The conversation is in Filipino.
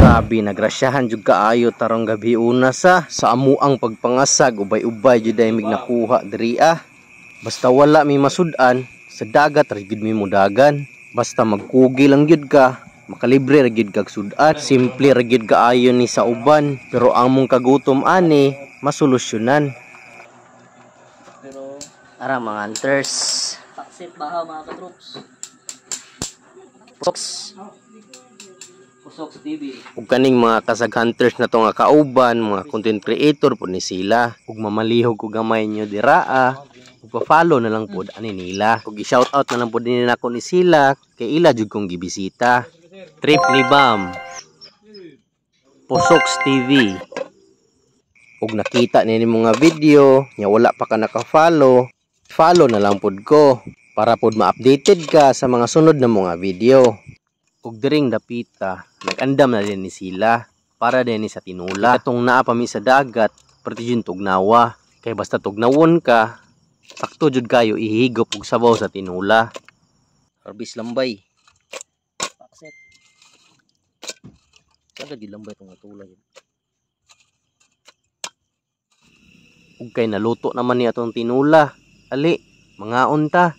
Grabe, nagrasyahan jud kaayo tarong gabi una sa amuang pagpangasag ubay-ubay jud ay mig nakuha diri ah. Basta wala mi masudan sa dagat ra gyud mi mudagan. Basta magkugi lang gyud ka, makalibre ra gyud kag sudan. Simple ra gyud kaayo ni sa uban, pero ang mong kagutom ani masolusyonan. Pero Ara mga hunters. taksit baha mga katroops. Pusok TV. Ug kaning mga kasag hunters na to nga kauban, mga content creator po ni sila. Ug mamalihog ko gamay nyo diraa. Ug pa-follow na lang po ani nila. Ug i-shoutout na lang po din nako ni sila kay ila jud kong gibisita. Trip ni Bam. Pusoks TV. Ug nakita ni mga video nya wala pa ka naka-follow, follow na lang pod ko para pod ma-updated ka sa mga sunod na mga video. Ug diring dapita, nag-andam na din ni sila para din ni sa tinula. Katong naa pa mi sa dagat, perti jud tugnawa. Kay basta tugnawon ka, sakto jud kayo ihigop og sabaw sa tinula. Harbis lambay. Taksit. Sagad di lambay tong atula yun. Ug kay naluto naman ni atong tinula. Ali, mga unta.